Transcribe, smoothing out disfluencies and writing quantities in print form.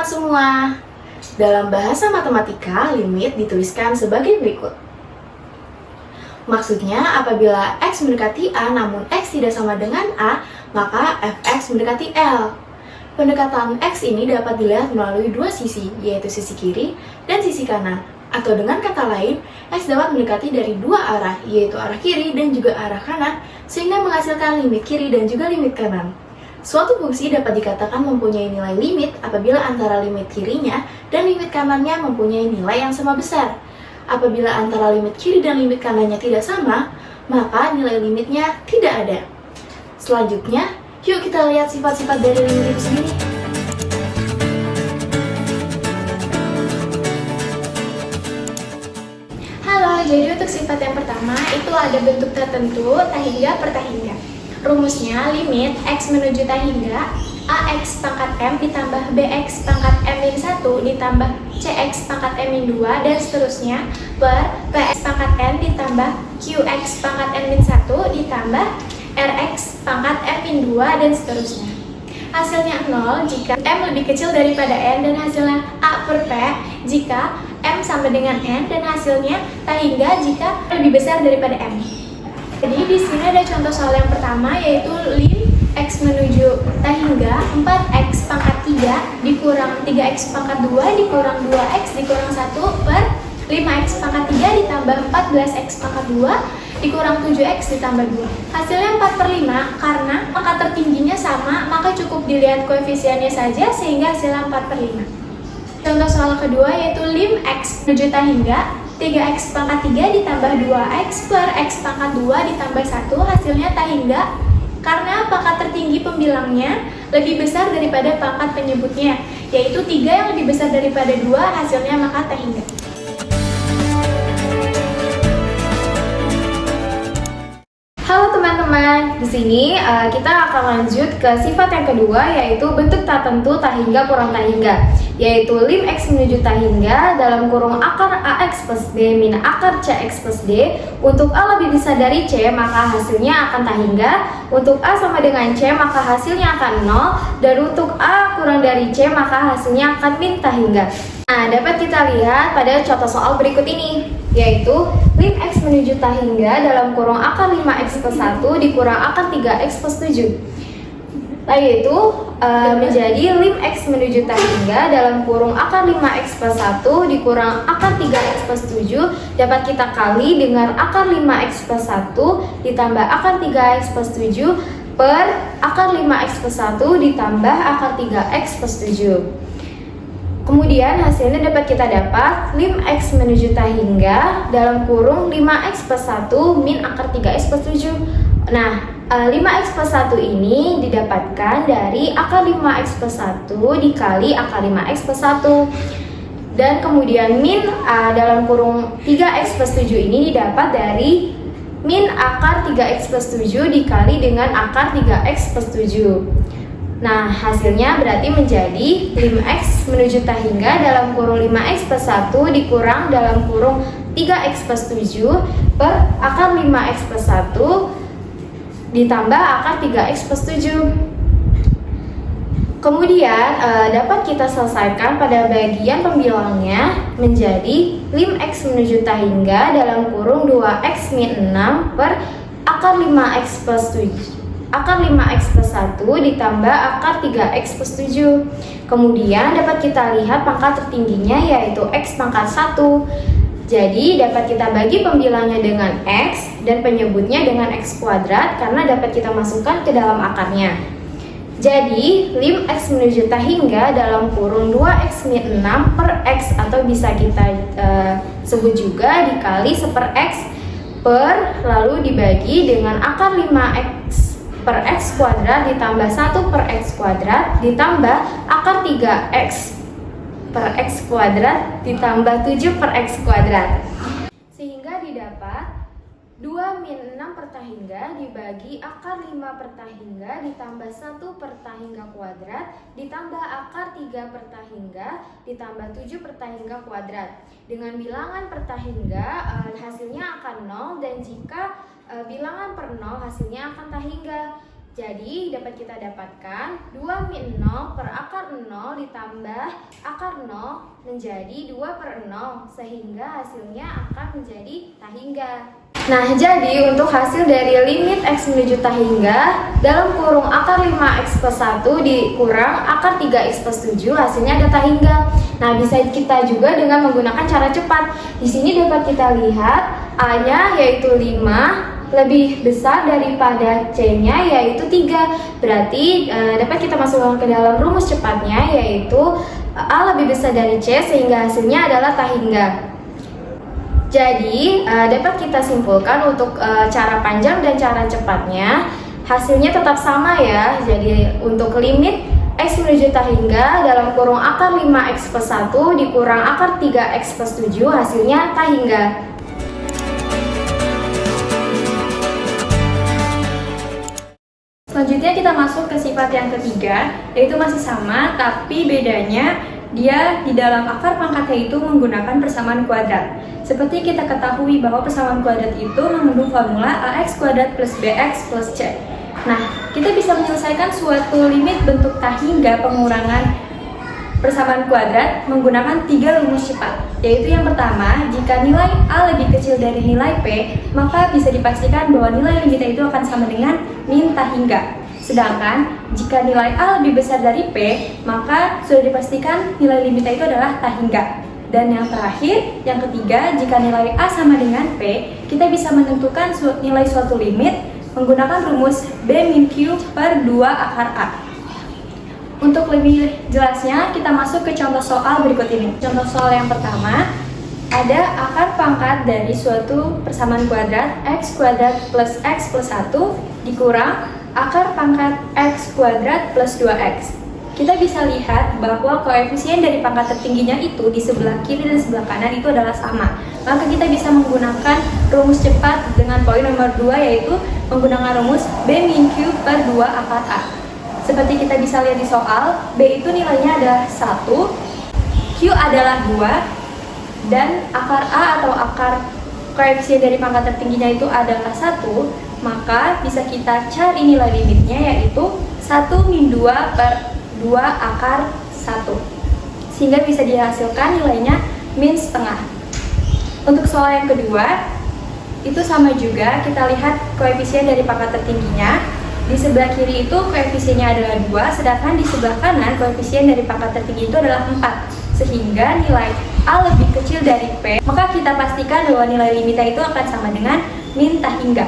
teman-teman semua. Dalam bahasa matematika, limit dituliskan sebagai berikut. Maksudnya, apabila X mendekati A namun X tidak sama dengan A, maka fx mendekati L. Pendekatan X ini dapat dilihat melalui dua sisi, yaitu sisi kiri dan sisi kanan. Atau dengan kata lain, X dapat mendekati dari dua arah, yaitu arah kiri dan juga arah kanan, sehingga menghasilkan limit kiri dan juga limit kanan. Suatu fungsi dapat dikatakan mempunyai nilai limit apabila antara limit kirinya dan limit kanannya mempunyai nilai yang sama besar. Apabila antara limit kiri dan limit kanannya tidak sama, maka nilai limitnya tidak ada. Selanjutnya, yuk kita lihat sifat-sifat dari limit itu sendiri. Halo, jadi untuk sifat yang pertama itu ada bentuk tertentu, tahingga per tahingga. Rumusnya limit X menuju tahingga AX pangkat M ditambah BX pangkat M-1 ditambah CX pangkat M-2 dan seterusnya per PX pangkat N ditambah QX pangkat N-1 ditambah RX pangkat M-2 dan seterusnya. Hasilnya 0 jika M lebih kecil daripada N dan hasilnya A per P jika M sama dengan N dan hasilnya tahingga jika lebih besar daripada M. Jadi di sini ada contoh soal yang pertama yaitu lim X menuju tahingga 4X pangkat 3 dikurang 3X pangkat 2 dikurang 2X dikurang 1 per 5X pangkat 3 ditambah 14X pangkat 2 dikurang 7X ditambah 2. Hasilnya 4 per 5 karena angka tertingginya sama maka cukup dilihat koefisiennya saja sehingga hasilnya 4 per 5. Contoh soal kedua yaitu lim X menuju tahingga 3X pangkat 3 ditambah 2X per X pangkat 2 ditambah 1 hasilnya tahingga karena pangkat tertinggi pembilangnya lebih besar daripada pangkat penyebutnya yaitu 3 yang lebih besar daripada 2 hasilnya maka tahingga. Halo teman-teman, di sini kita akan lanjut ke sifat yang kedua yaitu bentuk tertentu tahingga kurang tahingga yaitu lim X menuju tahingga dalam kurung akar AX plus D min akar CX plus D. Untuk A lebih besar dari C maka hasilnya akan tahingga, untuk A sama dengan C maka hasilnya akan 0 dan untuk A kurang dari C maka hasilnya akan min tahingga. Nah, dapat kita lihat pada contoh soal berikut ini yaitu lim X menuju tahingga dalam kurung akar 5X plus 1 dikurang akar 3X plus 7 yaitu menjadi lim X menuju tahingga dalam kurung akar 5X plus 1 dikurang akar 3X plus 7 dapat kita kali dengan akar 5X plus 1 ditambah akar 3X plus 7 per akar 5X plus 1 ditambah akar 3X plus 7. Kemudian hasilnya dapat kita dapat lim X menuju tahingga dalam kurung 5X plus 1 min akar 3X plus 7. Nah, 5X plus 1 ini didapatkan dari akar 5X plus 1 dikali akar 5X plus 1. Dan kemudian min dalam kurung 3X plus 7 ini didapat dari min akar 3X plus 7 dikali dengan akar 3X plus 7. Nah, hasilnya berarti menjadi lim X menuju tahingga dalam kurung 5X plus 1 dikurang dalam kurung 3X plus 7 per akar 5X plus 1 ditambah akar 3X plus 7. Kemudian dapat kita selesaikan pada bagian pembilangnya menjadi lim X menuju tahingga dalam kurung 2X min 6 per akar 5X plus 7 akar 5X plus 1 ditambah akar 3X plus 7. Kemudian dapat kita lihat pangkat tertingginya yaitu X pangkat 1. Jadi dapat kita bagi pembilangnya dengan X dan penyebutnya dengan X kuadrat karena dapat kita masukkan ke dalam akarnya. Jadi lim X menuju tahingga dalam kurung 2X min 6 per X atau bisa kita sebut juga dikali seper X per lalu dibagi dengan akar 5X per X kuadrat ditambah 1 per X kuadrat ditambah akar 3X per X kuadrat ditambah 7 per X kuadrat sehingga didapat 2 min 6 per tahingga dibagi akar 5 per tahingga ditambah 1 per tahingga kuadrat ditambah akar 3 per tahingga ditambah 7 per tahingga kuadrat. Dengan bilangan per tahingga hasilnya akan 0 dan jika bilangan per 0 hasilnya akan tahingga. Jadi dapat kita dapatkan 2 min 0 per akar 0 ditambah akar 0 menjadi 2 per 0, sehingga hasilnya akan menjadi tahingga. Nah, jadi untuk hasil dari limit X menuju tahingga dalam kurung akar 5X plus 1 dikurang akar 3X plus 7, hasilnya ada tahingga. Nah, bisa kita juga dengan menggunakan cara cepat. Di sini dapat kita lihat A-nya yaitu 5 lebih besar daripada C-nya yaitu 3. Berarti dapat kita masukkan ke dalam rumus cepatnya yaitu A lebih besar dari C sehingga hasilnya adalah tahingga. Jadi dapat kita simpulkan untuk cara panjang dan cara cepatnya hasilnya tetap sama ya. Jadi untuk limit X menuju tahingga dalam kurung akar 5X plus 1 dikurang akar 3X plus 7 hasilnya tahingga. Selanjutnya kita masuk ke sifat yang ketiga, yaitu masih sama, tapi bedanya dia di dalam akar pangkatnya itu menggunakan persamaan kuadrat. Seperti kita ketahui bahwa persamaan kuadrat itu mengandung formula AX kuadrat plus BX plus C. Nah, kita bisa menyelesaikan suatu limit bentuk tahingga pengurangan persamaan kuadrat menggunakan 3 rumus cepat, yaitu yang pertama, jika nilai A lebih kecil dari nilai P, maka bisa dipastikan bahwa nilai limitnya itu akan sama dengan min tahingga. Sedangkan, jika nilai A lebih besar dari P, maka sudah dipastikan nilai limitnya itu adalah tahingga. Dan yang terakhir, yang ketiga, jika nilai A sama dengan P, kita bisa menentukan nilai suatu limit menggunakan rumus B min Q per 2 akar A. Untuk lebih jelasnya, kita masuk ke contoh soal berikut ini. Contoh soal yang pertama, ada akar pangkat dari suatu persamaan kuadrat X kuadrat plus X plus 1 dikurang akar pangkat X kuadrat plus 2X. Kita bisa lihat bahwa koefisien dari pangkat tertingginya itu di sebelah kiri dan sebelah kanan itu adalah sama. Maka kita bisa menggunakan rumus cepat dengan poin nomor 2, yaitu menggunakan rumus B min Q per 2 akar A. Seperti kita bisa lihat di soal, B itu nilainya adalah 1, Q adalah 2, dan akar A atau akar koefisien dari pangkat tertingginya itu adalah 1, maka bisa kita cari nilai limitnya yaitu 1 min 2 per 2 akar 1. Sehingga bisa dihasilkan nilainya min setengah. Untuk soal yang kedua, itu sama juga, kita lihat koefisien dari pangkat tertingginya. Di sebelah kiri itu koefisiennya adalah 2, sedangkan di sebelah kanan koefisien dari pangkat tertinggi itu adalah 4. Sehingga nilai A lebih kecil dari P, maka kita pastikan bahwa nilai limitnya itu akan sama dengan min tahingga.